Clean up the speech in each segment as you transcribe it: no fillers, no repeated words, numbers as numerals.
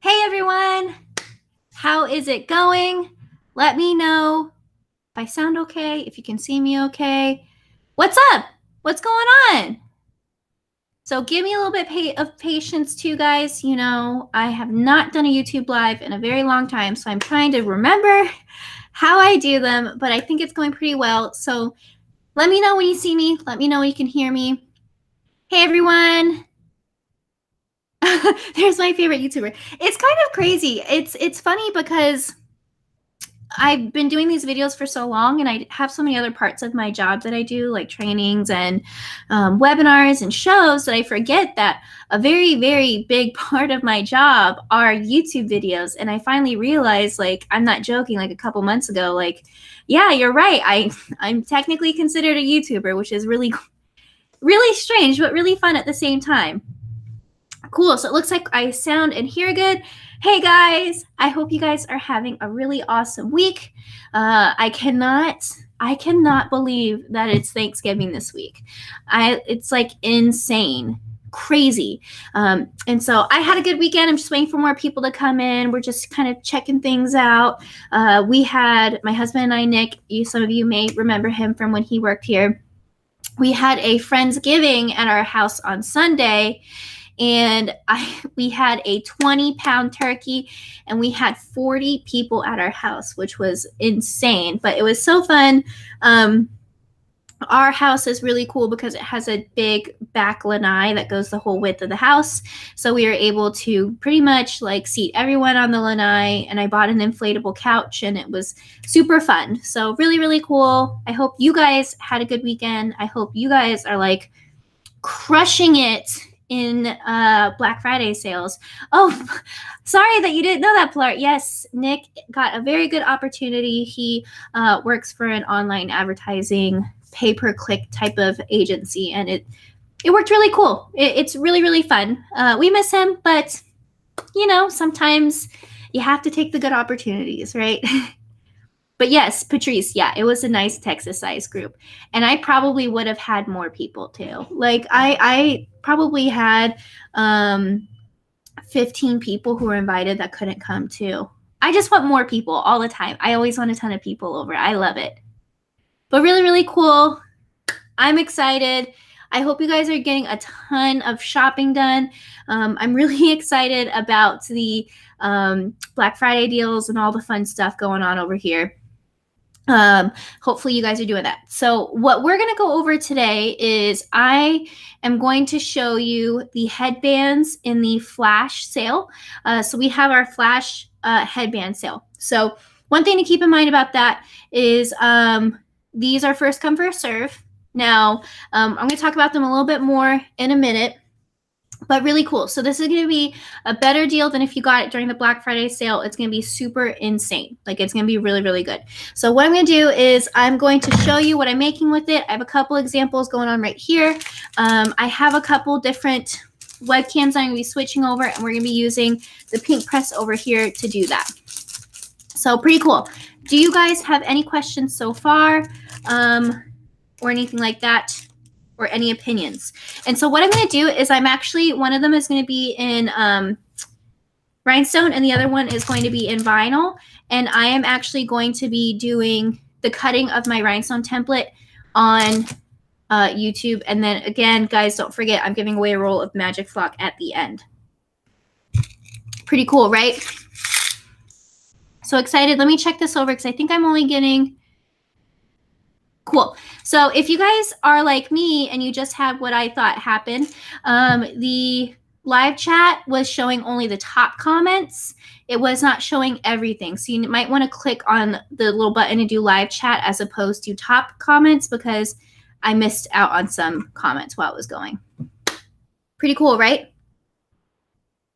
Hey everyone, how is it going? Let me know if I sound okay, if you can see me okay. What's up? What's going on? So give me a little bit of patience too, guys. You know, I have not done a YouTube live in a very long time, so I'm trying to remember how I do them, but I think it's going pretty well. So let me know when you see me. Let me know when you can hear me. Hey everyone. There's my favorite YouTuber. It's kind of crazy. It's funny because I've been doing these videos for so long and I have so many other parts of my job that I do, like trainings and webinars and shows, that I forget that a very, very big part of my job are YouTube videos. And I finally realized, like, I'm not joking, like a couple months ago, like, yeah, you're right. I'm technically considered a YouTuber, which is really, really strange, but really fun at the same time. Cool. So it looks like I sound and hear good. Hey guys, I hope you guys are having a really awesome week. I cannot believe that it's Thanksgiving this week. It's like insane, crazy. And so I had a good weekend. I'm just waiting for more people to come in. We're just kind of checking things out. We had my husband and I, Nick. Some of you may remember him from when he worked here. We had a Friendsgiving at our house on Sunday. And we had a 20-pound turkey and we had 40 people at our house, which was insane, but it was so fun. Our house is really cool because it has a big back lanai that goes the whole width of the house. So we were able to pretty much like seat everyone on the lanai, and I bought an inflatable couch and it was super fun. So really, really cool. I hope you guys had a good weekend. I hope you guys are like crushing it in Black Friday sales. Oh, sorry that you didn't know that, Pilar. Yes, Nick got a very good opportunity. He works for an online advertising pay-per-click type of agency, and it worked really cool. It's really, really fun. We miss him, but you know, sometimes you have to take the good opportunities, right? But yes, Patrice, yeah, it was a nice Texas size group. And I probably would have had more people too. Like I probably had 15 people who were invited that couldn't come too. I just want more people all the time. I always want a ton of people over. I love it. But really, really cool. I'm excited. I hope you guys are getting a ton of shopping done. I'm really excited about the Black Friday deals and all the fun stuff going on over here. Hopefully you guys are doing that. So what we're going to go over today is I am going to show you the headbands in the flash sale. So we have our flash headband sale. So one thing to keep in mind about that is these are first come, first serve. Now, I'm going to talk about them a little bit more in a minute, but really cool. So this is going to be a better deal than if you got it during the Black Friday sale. It's going to be super insane. Like, it's going to be really, really good. So what I'm going to do is I'm going to show you what I'm making with it. I have a couple examples going on right here. I have a couple different webcams I'm going to be switching over, and we're going to be using the pink press over here to do that. So pretty cool. Do you guys have any questions so far or anything like that? Or any opinions? And so what I'm going to do is one of them is going to be in rhinestone and the other one is going to be in vinyl. And I am actually going to be doing the cutting of my rhinestone template on YouTube. And then again, guys, don't forget, I'm giving away a roll of Magic Flock at the end. Pretty cool, right? So excited. Let me check this over because I think I'm only getting... Cool. So if you guys are like me and you just have what I thought happened, the live chat was showing only the top comments. It was not showing everything. So you might want to click on the little button to do live chat as opposed to top comments, because I missed out on some comments while it was going. Pretty cool, right?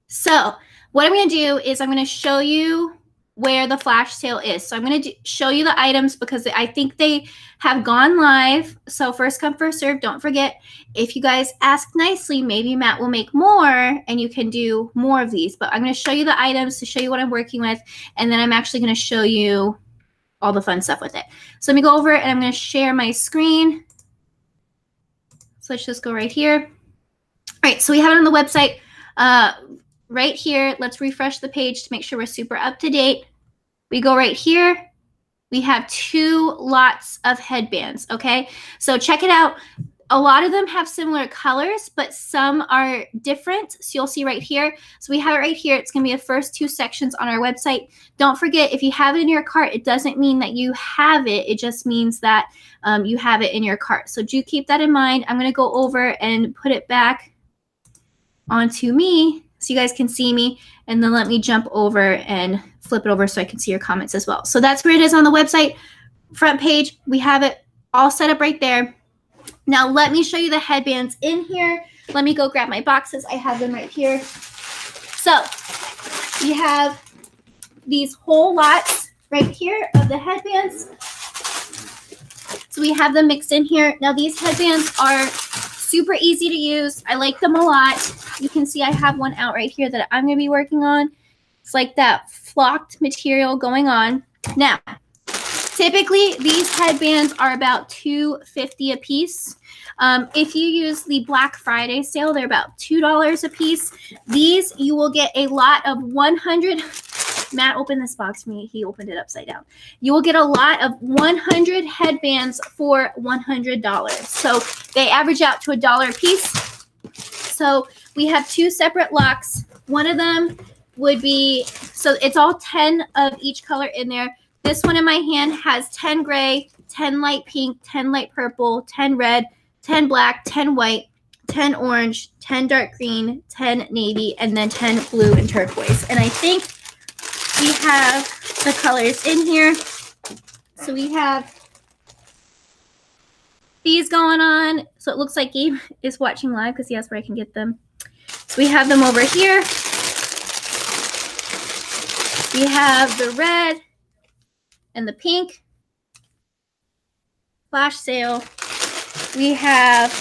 So what I'm going to do is I'm going to show you where the flash sale is. So I'm going to show you the items because I think they have gone live. So first come, first serve. Don't forget, if you guys ask nicely, maybe Matt will make more and you can do more of these. But I'm going to show you the items to show you what I'm working with. And then I'm actually going to show you all the fun stuff with it. So let me go over and I'm going to share my screen. So let's just go right here. All right, so we have it on the website. right here. Let's refresh the page to make sure we're super up to date. We go right here. We have 2 lots of headbands, okay? So check it out. A lot of them have similar colors, but some are different. So you'll see right here. So we have it right here. It's going to be the first 2 sections on our website. Don't forget, if you have it in your cart, it doesn't mean that you have it. It just means that you have it in your cart. So do keep that in mind. I'm going to go over and put it back onto me so you guys can see me, and then let me jump over and flip it over so I can see your comments as well. So that's where it is on the website. Front page, we have it all set up right there. Now let me show you the headbands in here. Let me go grab my boxes. I have them right here. So we have these whole lots right here of the headbands. So we have them mixed in here. Now these headbands are super easy to use. I like them a lot. You can see I have one out right here that I'm going to be working on. It's like that flocked material going on. Now, typically, these headbands are about $2.50 a piece. If you use the Black Friday sale, they're about $2 a piece. These, you will get a lot of 100. Matt opened this box for me. He opened it upside down. You will get a lot of 100 headbands for $100. So they average out to $1 a piece. So we have 2 separate locks. One of them would be, so it's all 10 of each color in there. This one in my hand has 10 gray, 10 light pink, 10 light purple, 10 red, 10 black, 10 white, 10 orange, 10 dark green, 10 navy, and then 10 blue and turquoise. And I think we have the colors in here. So we have these going on. So it looks like Gabe is watching live because he asked where I can get them. So we have them over here. We have the red and the pink. Flash sale. We have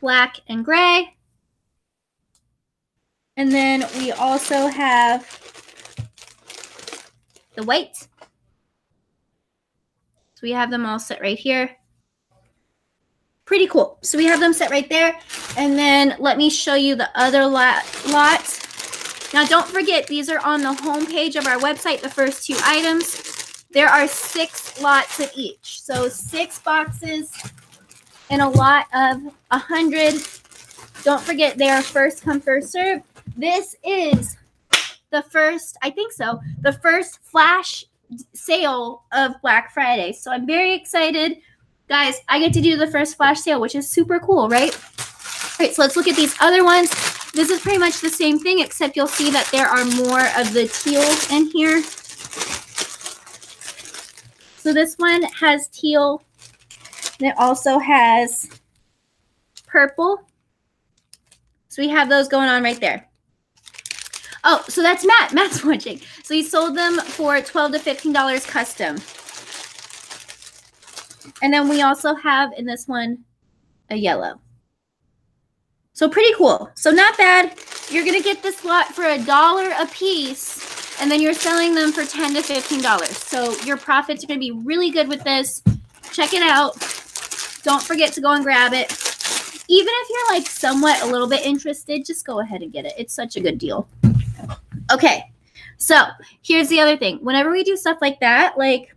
black and gray. And then we also have the white. So we have them all set right here. Pretty cool. So we have them set right there. And then let me show you the other lots. Now don't forget, these are on the home page of our website, the first 2 items. There are 6 lots of each. So 6 boxes and a lot of 100. Don't forget, they are first come, first serve. This is the first, I think so, the first flash sale of Black Friday. So I'm very excited. Guys, I get to do the first flash sale, which is super cool, right? All right, so let's look at these other ones. This is pretty much the same thing, except you'll see that there are more of the teal in here. So this one has teal, and it also has purple. So we have those going on right there. Oh, so that's Matt. Matt's watching. So he sold them for $12 to $15 custom. And then we also have in this one a yellow. So pretty cool. So not bad. You're going to get this lot for $1 a piece, and then you're selling them for $10 to $15. So your profits are going to be really good with this. Check it out. Don't forget to go and grab it. Even if you're like somewhat a little bit interested, just go ahead and get it. It's such a good deal. Okay, so here's the other thing. Whenever we do stuff like that, like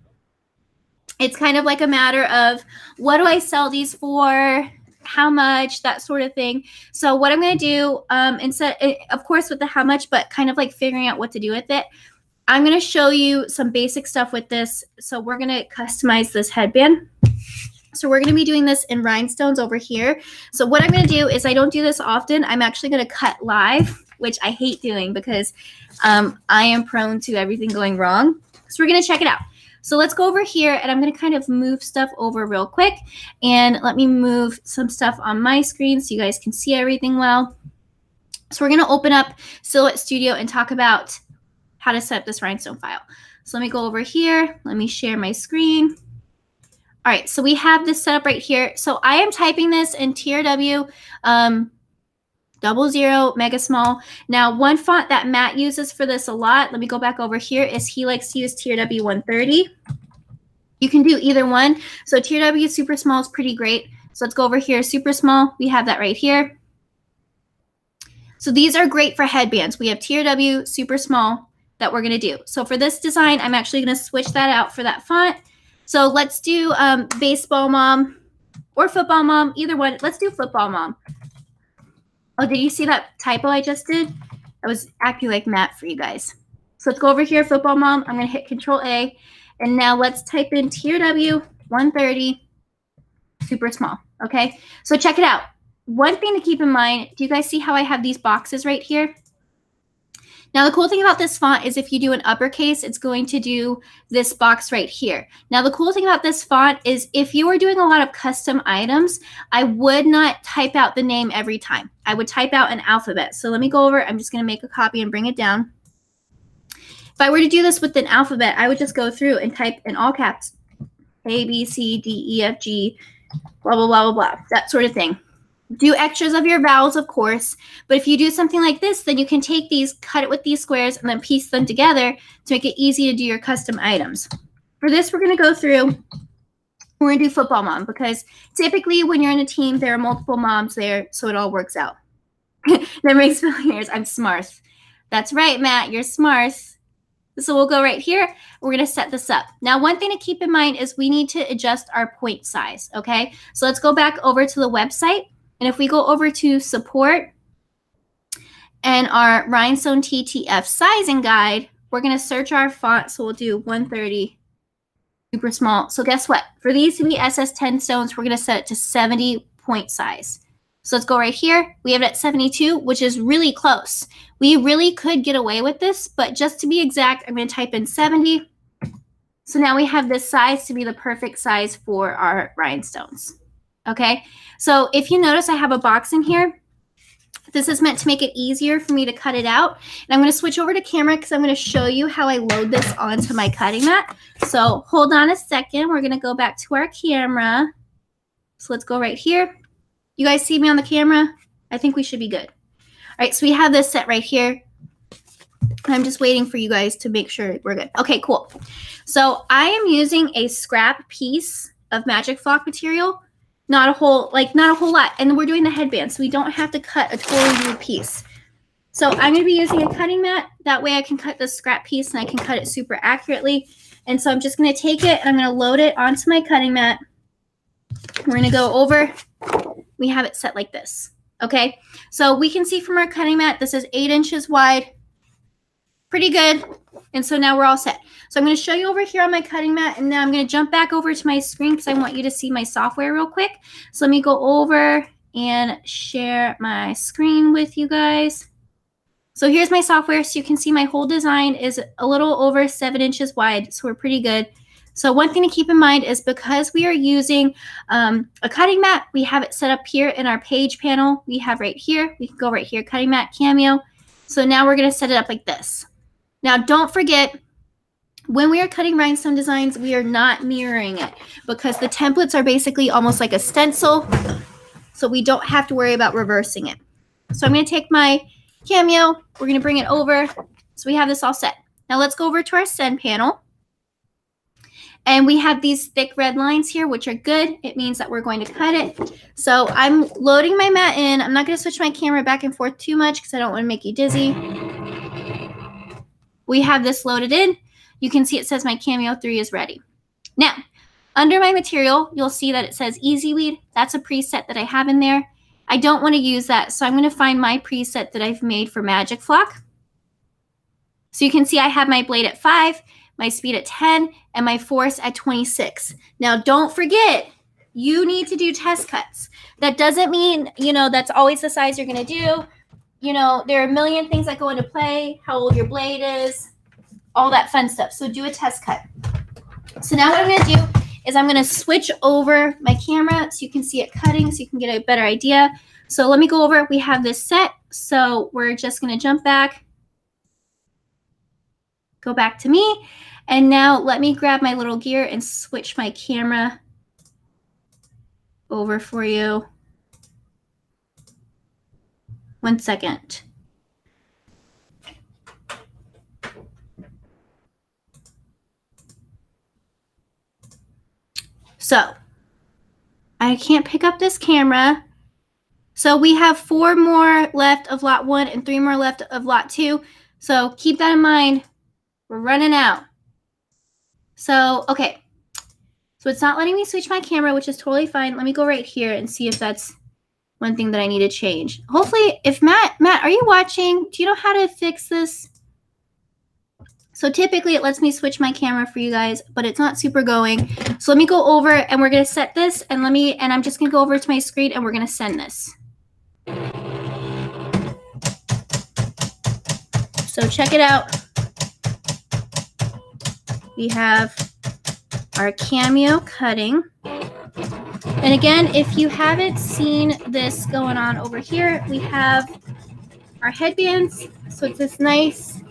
it's kind of like a matter of what do I sell these for, how much, that sort of thing. So what I'm going to do, instead, of course, with the how much, but kind of like figuring out what to do with it, I'm going to show you some basic stuff with this. So we're going to customize this headband. So we're going to be doing this in rhinestones over here. So what I'm going to do is, I don't do this often. I'm actually going to cut live, which I hate doing because I am prone to everything going wrong. So we're going to check it out. So let's go over here, and I'm going to kind of move stuff over real quick. And let me move some stuff on my screen so you guys can see everything well. So we're going to open up Silhouette Studio and talk about how to set up this rhinestone file. So let me go over here. Let me share my screen. All right, so we have this set up right here. So I am typing this in TRW 00 mega small. Now, one font that Matt uses for this a lot, let me go back over here, is he likes to use TRW 130. You can do either one. So TRW super small is pretty great. So let's go over here, super small. We have that right here. So these are great for headbands. We have TRW super small that we're going to do. So for this design, I'm actually going to switch that out for that font. So let's do baseball mom or football mom, either one. Let's do football mom. Oh, did you see that typo I just did? I was acting like Matt for you guys. So let's go over here, football mom. I'm going to hit Control A. And now let's type in TRW 130, super small. Okay, so check it out. One thing to keep in mind, do you guys see how I have these boxes right here? Now, the cool thing about this font is if you do an uppercase, it's going to do this box right here. Now, the cool thing about this font is if you are doing a lot of custom items, I would not type out the name every time. I would type out an alphabet. So let me go over. I'm just going to make a copy and bring it down. If I were to do this with an alphabet, I would just go through and type in all caps, A, B, C, D, E, F, G, blah, blah, blah, blah, blah, that sort of thing. Do extras of your vowels, of course, but if you do something like this, then you can take these, cut it with these squares, and then piece them together to make it easy to do your custom items. For this, we're going to go through, we're going to do football mom, because typically when you're in a team, there are multiple moms there, so it all works out. That makes millionaires. I'm smart. That's right, Matt, you're smart. So we'll go right here. We're going to set this up. Now, one thing to keep in mind is we need to adjust our point size, okay? So let's go back over to the website. And if we go over to support and our Rhinestone TTF sizing guide, we're going to search our font. So we'll do 130, super small. So guess what? For these to be SS10 stones, we're going to set it to 70 point size. So let's go right here. We have it at 72, which is really close. We really could get away with this, but just to be exact, I'm going to type in 70. So now we have this size to be the perfect size for our rhinestones. Okay, so if you notice, I have a box in here. This is meant to make it easier for me to cut it out. And I'm going to switch over to camera because I'm going to show you how I load this onto my cutting mat. So hold on a second. We're going to go back to our camera. So let's go right here. You guys see me on the camera? I think we should be good. All right, so we have this set right here. I'm just waiting for you guys to make sure we're good. Okay, cool. So I am using a scrap piece of magic flock material. Not a whole lot. And we're doing the headband, so we don't have to cut a totally new piece. So I'm going to be using a cutting mat. That way I can cut the scrap piece and I can cut it super accurately. And so I'm just going to take it and I'm going to load it onto my cutting mat. We're going to go over. We have it set like this. Okay, so we can see from our cutting mat, this is 8 inches wide. Pretty good. And so now we're all set. So I'm going to show you over here on my cutting mat, and now I'm going to jump back over to my screen because I want you to see my software real quick. So let me go over and share my screen with you guys. So here's my software. So you can see my whole design is a little over 7 inches wide. So we're pretty good. So one thing to keep in mind is because we are using a cutting mat, we have it set up here in our page panel. We have right here. We can go right here, cutting mat, cameo. So now we're going to set it up like this. Now, don't forget, when we are cutting rhinestone designs, we are not mirroring it because the templates are basically almost like a stencil, so we don't have to worry about reversing it. So I'm going to take my cameo. We're going to bring it over. So we have this all set. Now let's go over to our send panel. And we have these thick red lines here, which are good. It means that we're going to cut it. So I'm loading my mat in. I'm not going to switch my camera back and forth too much because I don't want to make you dizzy. We have this loaded in. You can see it says my Cameo 3 is ready. Now, under my material, you'll see that it says Easy Weed. That's a preset that I have in there. I don't want to use that, so I'm going to find my preset that I've made for Magic Flock. So you can see I have my blade at 5, my speed at 10, and my force at 26. Now, don't forget, you need to do test cuts. That doesn't mean, that's always the size you're going to do. There are a million things that go into play, how old your blade is, all that fun stuff. So do a test cut. So now what I'm going to do is I'm going to switch over my camera so you can see it cutting, so you can get a better idea. So let me go over. We have this set. So we're just going to jump back, go back to me. And now let me grab my little gear and switch my camera over for you. 1 second. So I can't pick up this camera. So we have 4 more left of lot 1 and 3 more left of lot 2. So keep that in mind. We're running out. So, okay. So it's not letting me switch my camera, which is totally fine. Let me go right here and see if that's one thing that I need to change. Hopefully, if Matt, are you watching? Do you know how to fix this? So typically it lets me switch my camera for you guys, but it's not super going. So let me go over and we're gonna set this and I'm just gonna go over to my screen and we're gonna send this. So check it out. We have our cameo cutting. And again, if you haven't seen this going on over here, we have our headbands. So it's this nice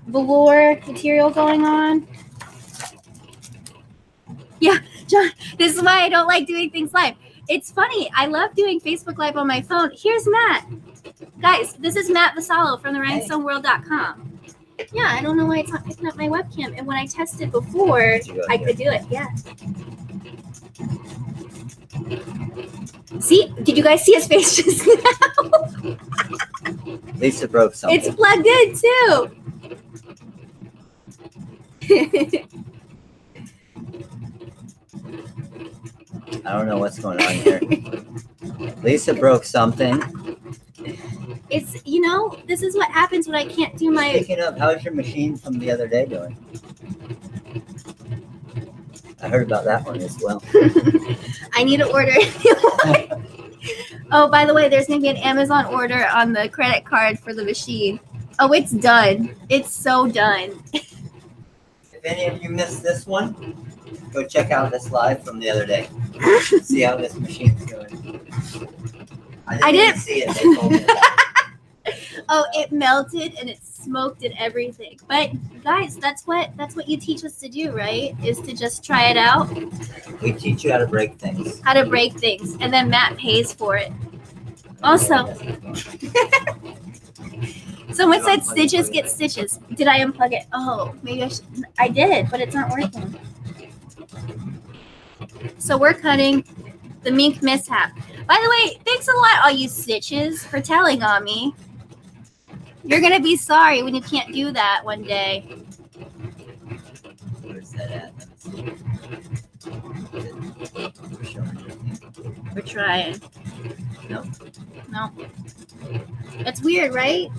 velour material going on. Yeah, John, this is why I don't like doing things live. It's funny. I love doing Facebook Live on my phone. Here's Matt. Guys, this is Matt Vasallo from the rhinestoneworld.com. Yeah, I don't know why it's not picking up my webcam. And when I tested before, I could do it. Yeah. See? Did you guys see his face just now? Lisa broke something. It's plugged in, too. I don't know what's going on here. Lisa broke something. It's, this is what happens when I can't do my... Speaking of, how's your machine from the other day doing? I heard about that one as well. I need to order it. Oh, by the way, there's going to be an Amazon order on the credit card for the machine. Oh, it's done. It's so done. If any of you missed this one, go check out this live from the other day. See how this machine's going. I didn't see it. They told me that. Oh, it melted and it smoked and everything. But guys, that's what you teach us to do, right? Is to just try it out. We teach you how to break things. How to break things, and then Matt pays for it. Also, someone said stitches get stitches. Did I unplug it? Oh, maybe I should. I did, but it's not working. So we're cutting the mink mishap. By the way, thanks a lot, all you stitches, for telling on me. You're going to be sorry when you can't do that one day. Where's that at? We're trying. No. No. That's weird, right?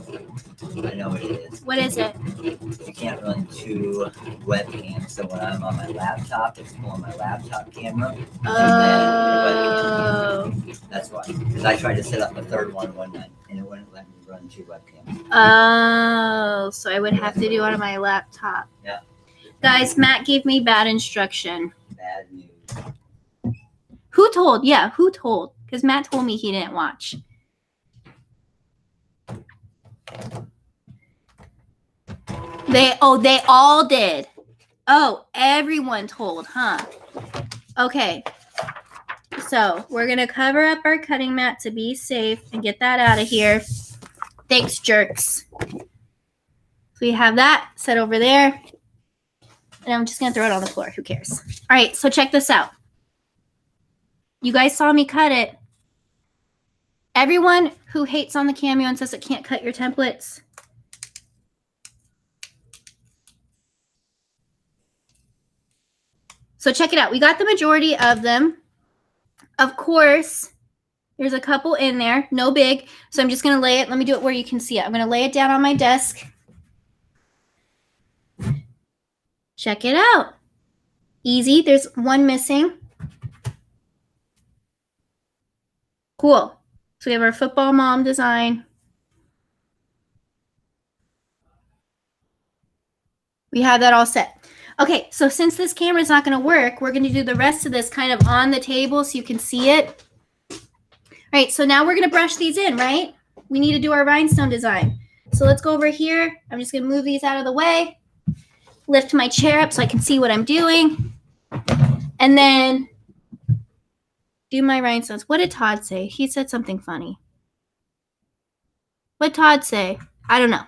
I know what it is. What is it? You can't run 2 webcams. So when I'm on my laptop, it's pulling my laptop camera. Oh. That's why. Because I tried to set up a third one night, and it wouldn't let me run 2 webcams. Oh, so I would have to do it on my laptop. Yeah. Guys, Matt gave me bad instruction. Bad news. Who told? Yeah, who told? Because Matt told me he didn't watch. They all did. Oh, everyone told, huh? Okay. So we're going to cover up our cutting mat to be safe and get that out of here. Thanks, jerks. So we have that set over there. And I'm just going to throw it on the floor. Who cares? All right, so check this out. You guys saw me cut it. Everyone who hates on the cameo and says it can't cut your templates. So check it out. We got the majority of them. Of course, there's a couple in there. No big. So I'm just going to lay it. Let me do it where you can see it. I'm going to lay it down on my desk. Check it out. Easy. There's one missing. Cool. So we have our football mom design. We have that all set. Okay, so since this camera is not going to work, we're going to do the rest of this kind of on the table so you can see it. All right, so now we're going to brush these in, right? We need to do our rhinestone design. So let's go over here. I'm just going to move these out of the way. Lift my chair up so I can see what I'm doing. And then do my rhinestones. What did Todd say? He said something funny. What did Todd say? I don't know.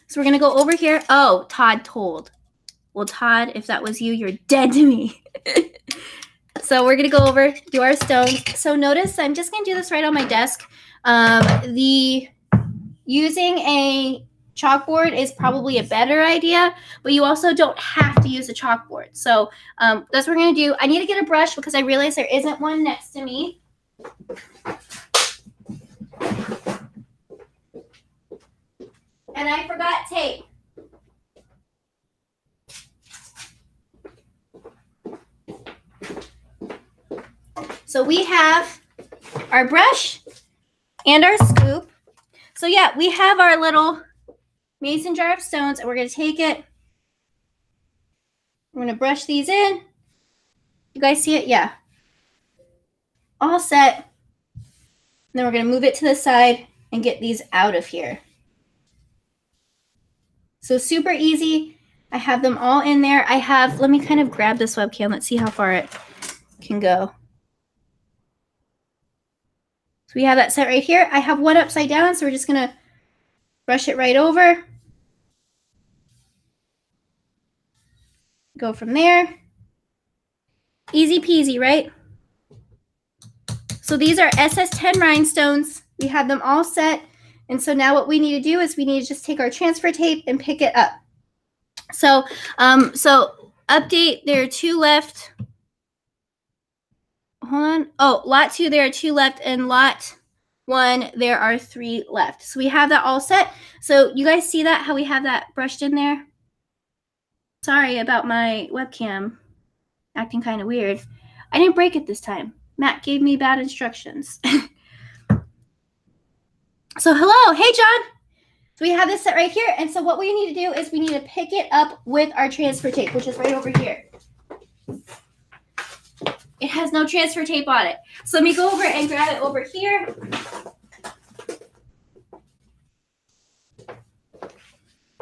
So we're going to go over here. Oh, Todd told. Well, Todd, if that was you, you're dead to me. So we're going to go over, do our stones. So notice I'm just going to do this right on my desk. Using a chalkboard is probably a better idea, but you also don't have to use a chalkboard. So that's what we're going to do. I need to get a brush because I realize there isn't one next to me. And I forgot tape. So we have our brush and our scoop. So yeah, we have our little mason jar of stones, and we're going to take it. We're going to brush these in. You guys see it? Yeah. All set. And then we're going to move it to the side and get these out of here. So super easy. I have them all in there. Let me kind of grab this webcam. Let's see how far it can go. So we have that set right here. I have one upside down, so we're just going to brush it right over. Go from there. Easy peasy, right? So these are SS10 rhinestones. We have them all set. And so now what we need to do is we need to just take our transfer tape and pick it up. So, update, there are 2 left. Hold on. Oh, lot 2, there are 2 left, and lot 1, there are 3 left. So we have that all set. So you guys see that, how we have that brushed in there? Sorry about my webcam acting kind of weird. I didn't break it this time. Matt gave me bad instructions. So hello, hey John. So we have this set right here. And so what we need to do is we need to pick it up with our transfer tape, which is right over here. It has no transfer tape on it. So let me go over and grab it over here.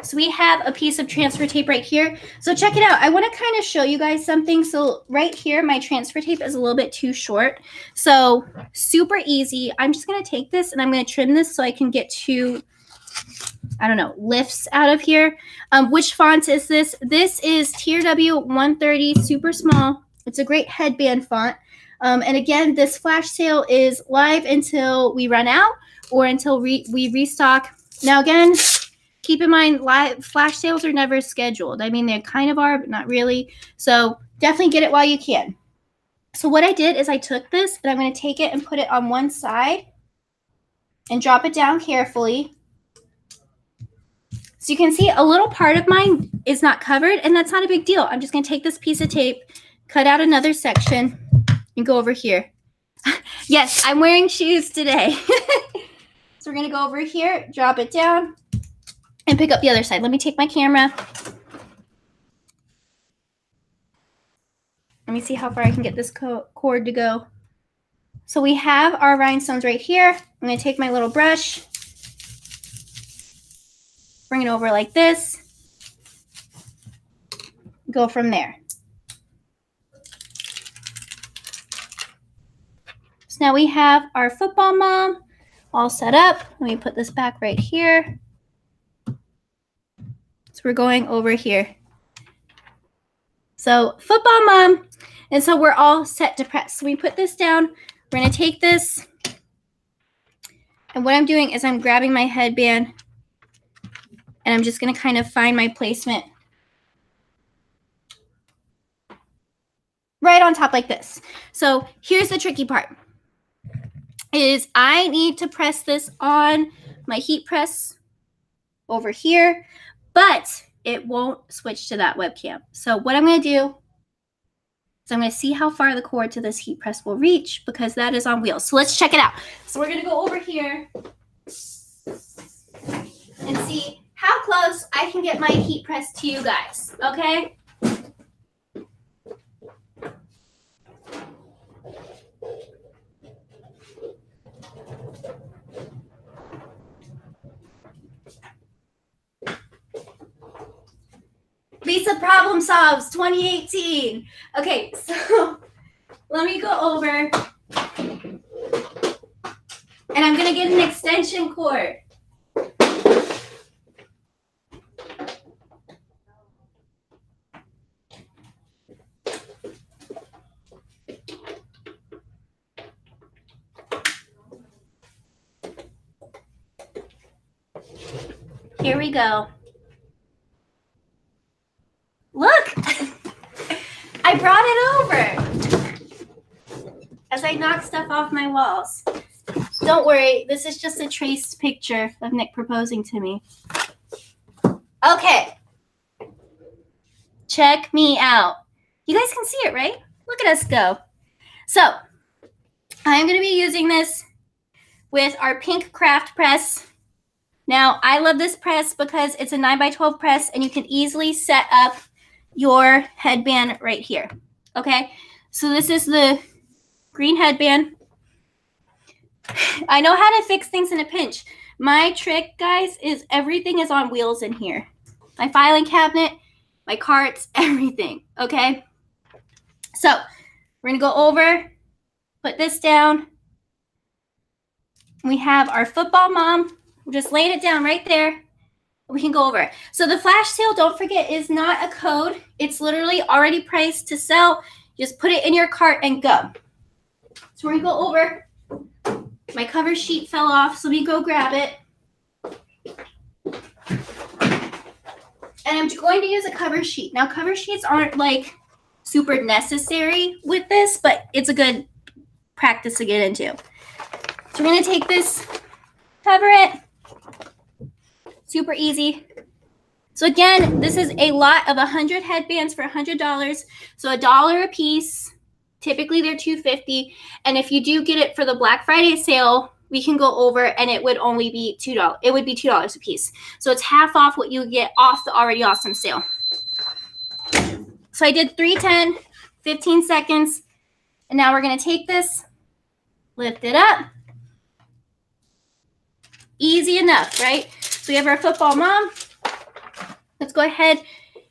So we have a piece of transfer tape right here. So check it out. I want to kind of show you guys something. So right here, my transfer tape is a little bit too short. So super easy. I'm just going to take this and I'm going to trim this so I can get 2, I don't know, lifts out of here. Which font is this? This is TRW 130, super small. It's a great headband font. And again, this flash sale is live until we run out or until we restock. Now again, keep in mind, live flash sales are never scheduled. I mean, they kind of are, but not really. So definitely get it while you can. So what I did is I took this and I'm going to take it and put it on one side and drop it down carefully. So you can see a little part of mine is not covered, and that's not a big deal. I'm just going to take this piece of tape, cut out another section, and go over here. Yes, I'm wearing shoes today. So we're going to go over here, drop it down, and pick up the other side. Let me take my camera. Let me see how far I can get this cord to go. So we have our rhinestones right here. I'm going to take my little brush, bring it over like this, go from there. So now we have our football mom all set up. Let me put this back right here. So we're going over here. So football mom. And so we're all set to press. So we put this down. We're going to take this. And what I'm doing is I'm grabbing my headband and I'm just going to kind of find my placement right on top like this. So here's the tricky part. Is I need to press this on my heat press over here, but it won't switch to that webcam. So what I'm going to do is I'm going to see how far the cord to this heat press will reach because that is on wheels. So let's check it out. So we're going to go over here and see how close I can get my heat press to you guys, okay? Lisa problem solves 2018. Okay, so let me go over and I'm gonna get an extension cord. Here we go. Look! I brought it over as I knock stuff off my walls. Don't worry, this is just a traced picture of Nick proposing to me. Okay. Check me out. You guys can see it, right? Look at us go. So, I'm going to be using this with our pink craft press. Now, I love this press because it's a 9x12 press and you can easily set up your headband right here. Okay, so this is the green headband. I know how to fix things in a pinch. My trick, guys, is everything is on wheels in here. My filing cabinet, my carts, everything, okay? So, we're gonna go over, put this down. We have our football mom. We're just laying it down right there. We can go over it. So the flash sale, don't forget, is not a code. It's literally already priced to sell. Just put it in your cart and go. So we're gonna go over. My cover sheet fell off, so let me go grab it. And I'm going to use a cover sheet. Now, cover sheets aren't like super necessary with this, but it's a good practice to get into. So we're gonna take this, cover it. Super easy. So again, this is a lot of 100 headbands for $100. So $1 a piece. Typically they're $2.50. And if you do get it for the Black Friday sale, we can go over and it would only be $2. It would be $2 a piece. So it's half off what you get off the already awesome sale. So I did 310, 15 seconds. And now we're going to take this, lift it up. Easy enough, right? So we have our football mom. Let's go ahead,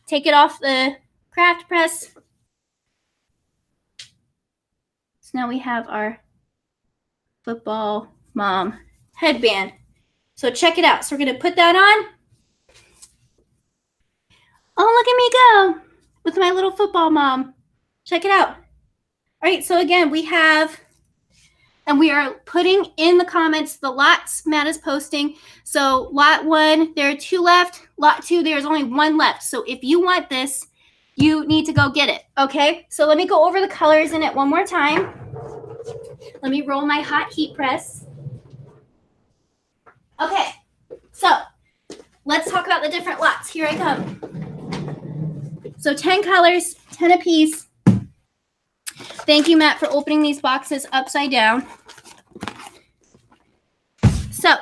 take it off the craft press. So now we have our football mom headband. So check it out. So we're going to put that on. Oh, look at me go with my little football mom. Check it out. All right, so again, we have, and we are putting in the comments the lots Matt is posting. So lot 1, there are 2 left. Lot 2, there's only 1 left. So if you want this, you need to go get it, okay? So let me go over the colors in it one more time. Let me roll my hot heat press. Okay, so let's talk about the different lots. Here I come. So 10 colors, 10 apiece. Thank you, Matt, for opening these boxes upside down. So,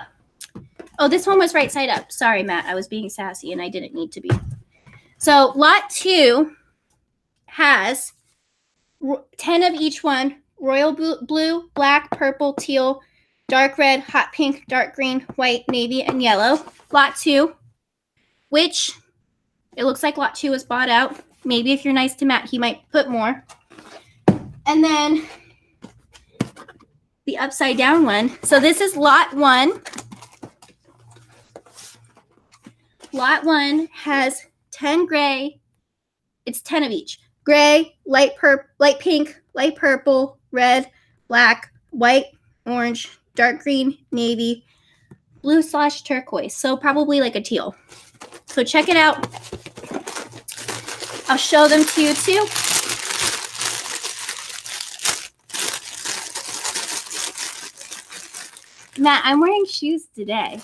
oh, this one was right side up. Sorry, Matt, I was being sassy and I didn't need to be. So lot 2 has 10 of each one: royal blue, black, purple, teal, dark red, hot pink, dark green, white, navy, and yellow. Lot 2, which it looks like lot 2 was bought out. Maybe if you're nice to Matt, he might put more. And then the upside down one. So this is lot 1. Lot 1 has 10 gray. It's 10 of each. Gray, light pink, light purple, red, black, white, orange, dark green, navy, blue / turquoise. So probably like a teal. So check it out. I'll show them to you too. Matt, I'm wearing shoes today.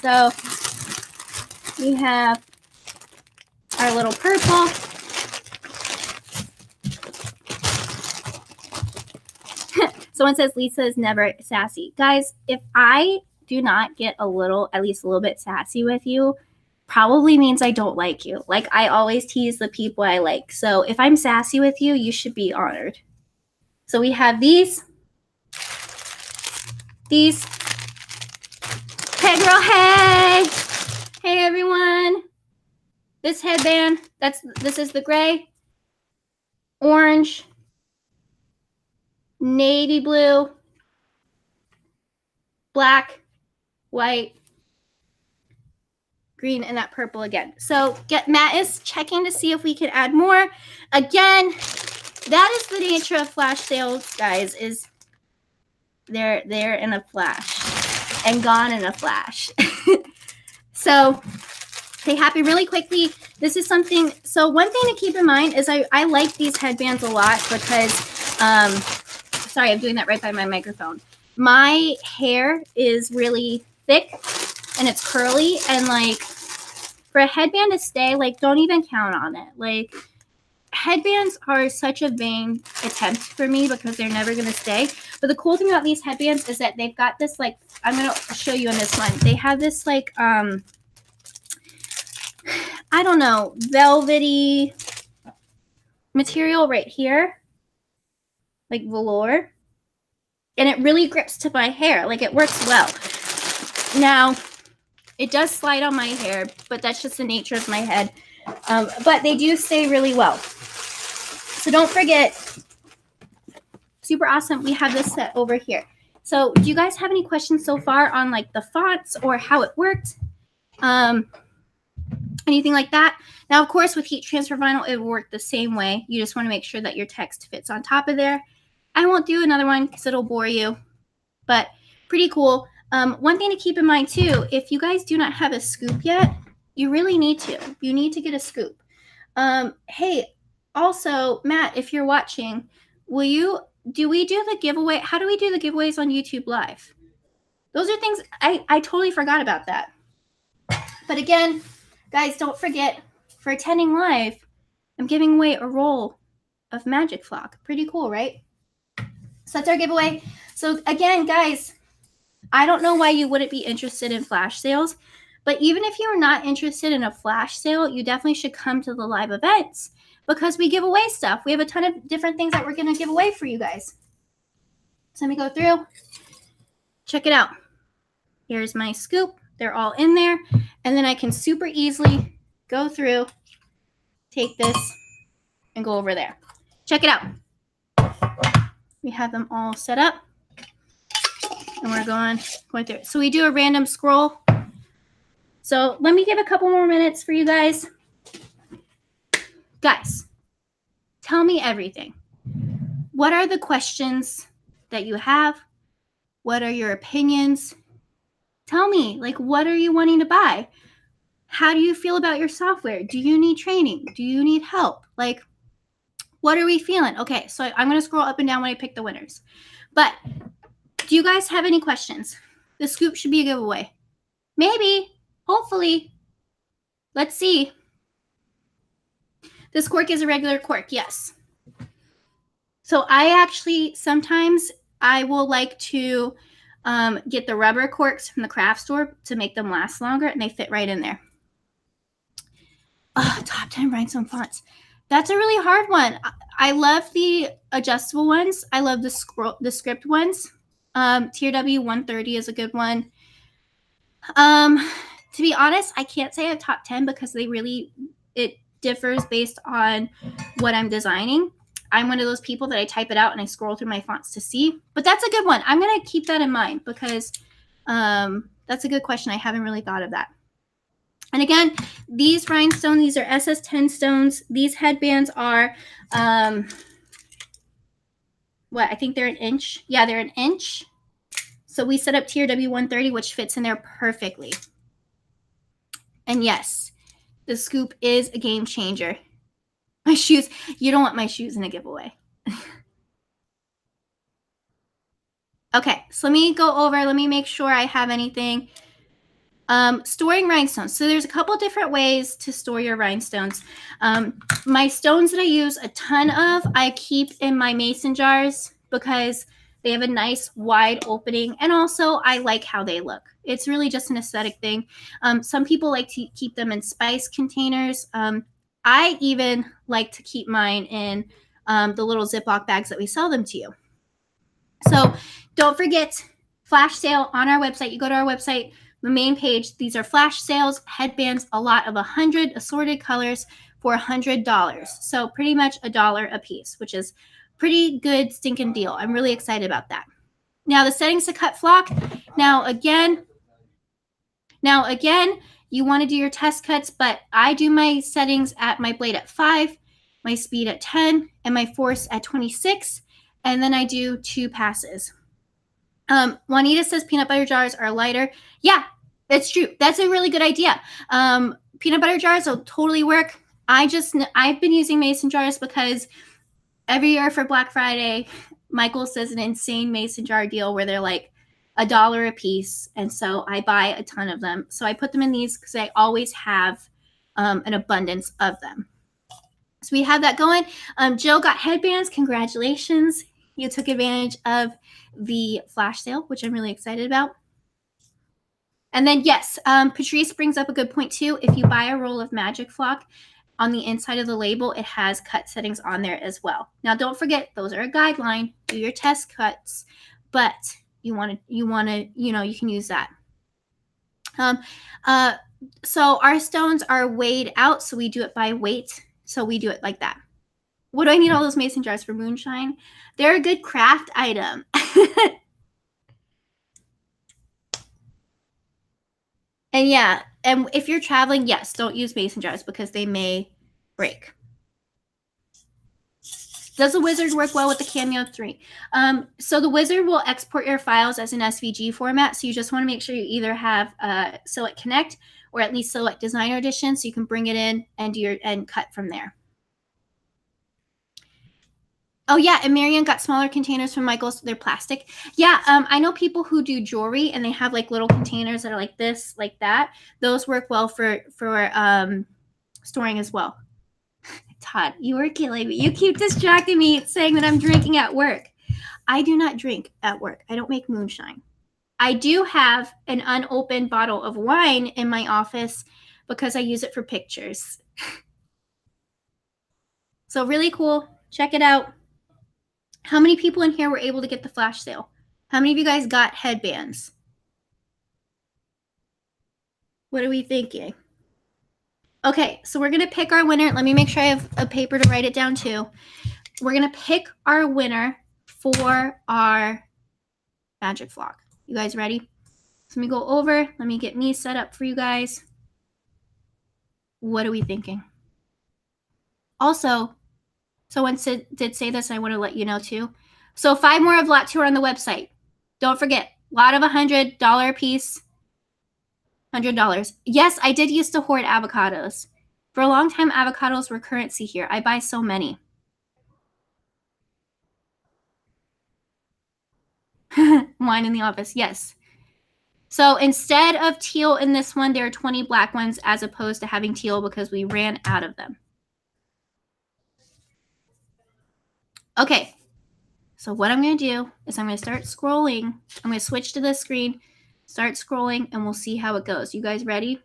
So we have our little purple. Someone says Lisa is never sassy. Guys, if I do not get at least a little bit sassy with you, probably means I don't like you. Like, I always tease the people I like. So if I'm sassy with you, you should be honored. So we have these. Hey girl, hey! Hey everyone! This headband, this is the gray, orange, navy blue, black, white, green, and that purple again. So Matt is checking to see if we can add more. Again, that is the nature of flash sales, guys, is they're in a flash. and gone in a flash. So they happen really quickly. This is something, so one thing to keep in mind is I like these headbands a lot because, sorry, I'm doing that right by my microphone. My hair is really thick and it's curly, and like for a headband to stay, like don't even count on it. Like headbands are such a vain attempt for me because they're never going to stay. But the cool thing about these headbands is that they've got this, like, I'm going to show you in this one. They have this, like, I don't know, velvety material right here, like velour. And it really grips to my hair. Like, it works well. Now, it does slide on my hair, but that's just the nature of my head. But they do stay really well. So don't forget, super awesome. We have this set over here. So do you guys have any questions so far on like the fonts or how it worked? Anything like that? Now, of course, with heat transfer vinyl, it will work the same way. You just want to make sure that your text fits on top of there. I won't do another one because it'll bore you, but pretty cool. One thing to keep in mind too, if you guys do not have a scoop yet, you really need to. You need to get a scoop. Hey, also, Matt, if you're watching, do we do the giveaway? How do we do the giveaways on YouTube Live? Those are things, I totally forgot about that. But again, guys, don't forget, for attending live, I'm giving away a roll of Magic Flock. Pretty cool, right? So that's our giveaway. So again, guys, I don't know why you wouldn't be interested in flash sales, but even if you're not interested in a flash sale, you definitely should come to the live events because we give away stuff. We have a ton of different things that we're going to give away for you guys. So let me go through. Check it out. Here's my scoop. They're all in there. And then I can super easily go through, take this, and go over there. Check it out. We have them all set up. And we're going through it. So we do a random scroll. So let me give a couple more minutes for you guys. Guys, tell me everything. What are the questions that you have? What are your opinions? Tell me, like, what are you wanting to buy? How do you feel about your software? Do you need training? Do you need help? Like, what are we feeling? Okay, so I'm going to scroll up and down when I pick the winners. But do you guys have any questions? The scoop should be a giveaway. Maybe. Hopefully. Let's see. This cork is a regular cork, yes. So I actually, sometimes I will like to get the rubber corks from the craft store to make them last longer, and they fit right in there. Oh, top 10 rhinestone fonts. That's a really hard one. I love the adjustable ones. I love the script ones. TRW 130 is a good one. To be honest, I can't say a top 10 because it differs based on what I'm designing. I'm one of those people that I type it out and I scroll through my fonts to see. But that's a good one. I'm going to keep that in mind because that's a good question. I haven't really thought of that. And again, these rhinestones, these are SS10 stones. These headbands are, what, I think they're an inch. Yeah, they're an inch. So we set up TRW 130, which fits in there perfectly. And yes, the scoop is a game changer. My shoes, you don't want my shoes in a giveaway. Okay, so let me go over, let me make sure I have anything. Storing rhinestones. So there's a couple different ways to store your rhinestones. My stones that I use a ton of, I keep in my mason jars because they have a nice wide opening. And also I like how they look. It's really just an aesthetic thing. Some people like to keep them in spice containers. I even like to keep mine in the little Ziploc bags that we sell them to you. So don't forget, flash sale on our website. You go to our website, the main page. These are flash sales, headbands, a lot of 100 assorted colors for $100. So pretty much $1 a piece, which is pretty good stinking deal. I'm really excited about that. Now the settings to cut flock. Now again, you want to do your test cuts, but I do my settings at my blade at 5, my speed at 10, and my force at 26. And then I do 2 passes. Juanita says peanut butter jars are lighter. Yeah, that's true. That's a really good idea. Peanut butter jars will totally work. I've been using mason jars because every year for Black Friday, Michael's does an insane mason jar deal where they're like $1 a piece, and so I buy a ton of them. So I put them in these because I always have an abundance of them. So we have that going. Jill got headbands. Congratulations. You took advantage of the flash sale, which I'm really excited about. And then, yes, Patrice brings up a good point too. If you buy a roll of Magic Flock, on the inside of the label, it has cut settings on there as well. Now, don't forget, those are a guideline. Do your test cuts, but you want to, you can use that. So our stones are weighed out, so we do it by weight. So we do it like that. What do I need all those mason jars for? Moonshine? They're a good craft item. And yeah, and if you're traveling, yes, don't use mason jars because they may break. Does the wizard work well with the Cameo 3? So the wizard will export your files as an SVG format. So you just want to make sure you either have Silhouette Connect or at least Silhouette Designer Edition, so you can bring it in and do and cut from there. Oh yeah, and Marianne got smaller containers from Michael's. They're plastic. Yeah, I know people who do jewelry and they have like little containers that are like this, like that. Those work well for storing as well. Todd, you are killing me. You keep distracting me saying that I'm drinking at work. I do not drink at work. I don't make moonshine. I do have an unopened bottle of wine in my office because I use it for pictures. So really cool. Check it out. How many people in here were able to get the flash sale? How many of you guys got headbands? What are we thinking? Okay, so we're going to pick our winner. Let me make sure I have a paper to write it down too. We're going to pick our winner for our Magic Flock. You guys ready? So let me go over. Let me get me set up for you guys. What are we thinking? Also, someone did say this. I want to let you know too. So 5 more of Lot 2 are on the website. Don't forget, lot of $100 a piece. $100. Yes, I did used to hoard avocados. For a long time, avocados were currency here. I buy so many. Wine in the office, yes. So instead of teal in this one, there are 20 black ones as opposed to having teal because we ran out of them. Okay, so what I'm going to do is I'm going to start scrolling. I'm going to switch to this screen, start scrolling, and we'll see how it goes. You guys ready?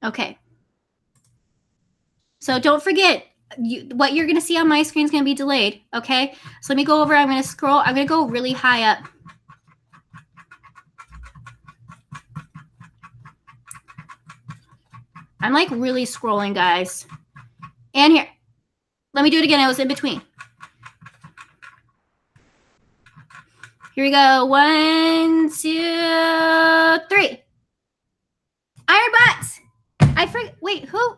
Okay. So don't forget, what you're going to see on my screen is going to be delayed, okay? So let me go over. I'm going to scroll. I'm going to go really high up. I'm like really scrolling, guys. And here. Let me do it again. I was in between. Here we go. 1, 2, 3. Iron Butts. I forget. Wait, who?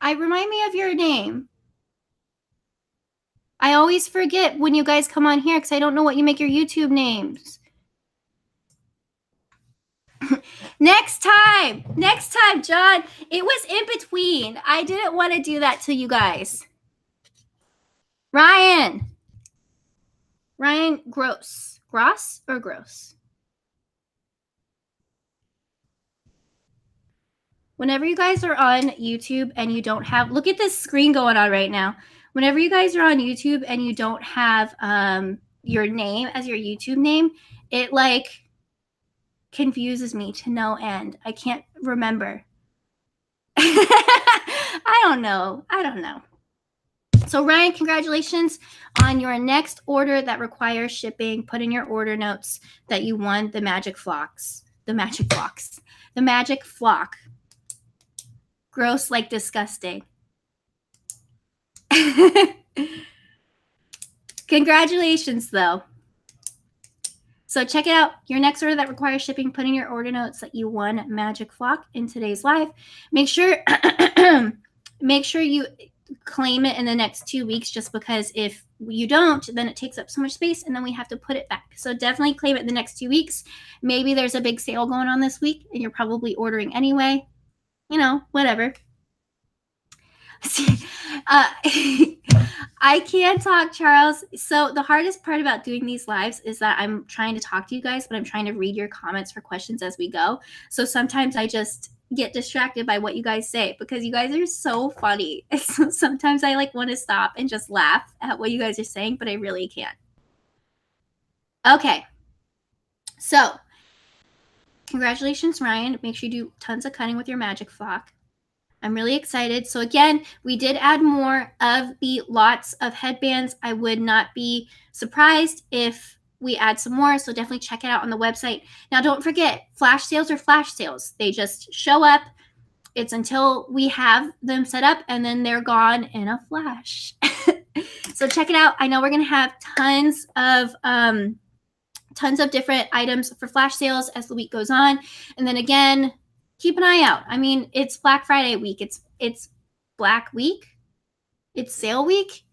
Remind me of your name. I always forget when you guys come on here because I don't know what you make your YouTube names. Next time, John. It was in between. I didn't want to do that to you guys. Ryan Gross. Gross or Gross? Whenever you guys are on YouTube and you don't have, look at this screen going on right now. Whenever you guys are on YouTube and you don't have your name as your YouTube name, it like confuses me to no end. I can't remember. I don't know. So Ryan, congratulations on your next order that requires shipping. Put in your order notes that you won the Magic Flocks. The Magic Flock. Gross, like disgusting. Congratulations, though. So check it out. Your next order that requires shipping, put in your order notes that you won Magic Flock in today's live. Make sure you claim it in the next 2 weeks, just because if you don't, then it takes up so much space and then we have to put it back. So definitely claim it in the next 2 weeks. Maybe there's a big sale going on this week and you're probably ordering anyway. You know, whatever. I can't talk, Charles. So the hardest part about doing these lives is that I'm trying to talk to you guys, but I'm trying to read your comments for questions as we go. So sometimes I just get distracted by what you guys say because you guys are so funny. So sometimes I like want to stop and just laugh at what you guys are saying, but I really can't. Okay. So congratulations, Ryan. Make sure you do tons of cutting with your magic flock. I'm really excited. So again, we did add more of the lots of headbands. I would not be surprised if we add some more. So definitely check it out on the website. Now, don't forget, flash sales are flash sales. They just show up. It's until we have them set up and then they're gone in a flash. So check it out. I know we're going to have tons of different items for flash sales as the week goes on. And then again, keep an eye out. I mean, it's Black Friday week. It's Black Week. It's sale week.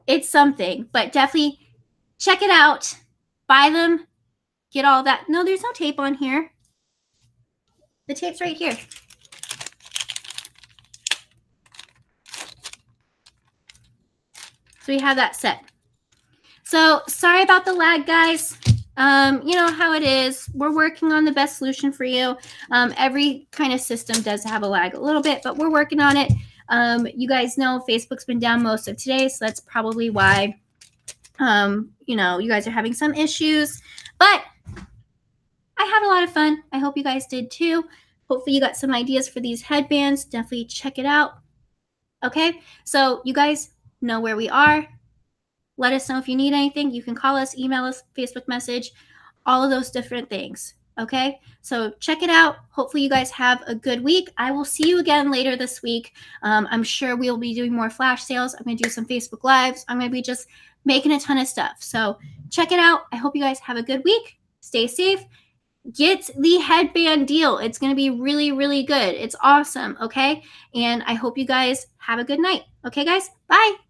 It's something, but definitely check it out. Buy them. Get all that. No, there's no tape on here. The tape's right here. So we have that set. So sorry about the lag, guys. You know how it is. We're working on the best solution for you. Every kind of system does have a lag a little bit, but we're working on it. You guys know Facebook's been down most of today, so that's probably why, you know, you guys are having some issues. But I had a lot of fun. I hope you guys did too. Hopefully you got some ideas for these headbands. Definitely check it out. Okay, so you guys know where we are. Let us know if you need anything. You can call us, email us, Facebook message, all of those different things. Okay, so check it out. Hopefully you guys have a good week. I will see you again later this week. I'm sure we'll be doing more flash sales. I'm going to do some Facebook Lives. I'm going to be just making a ton of stuff. So check it out. I hope you guys have a good week. Stay safe. Get the headband deal. It's going to be really, really good. It's awesome. Okay, and I hope you guys have a good night. Okay, guys, bye.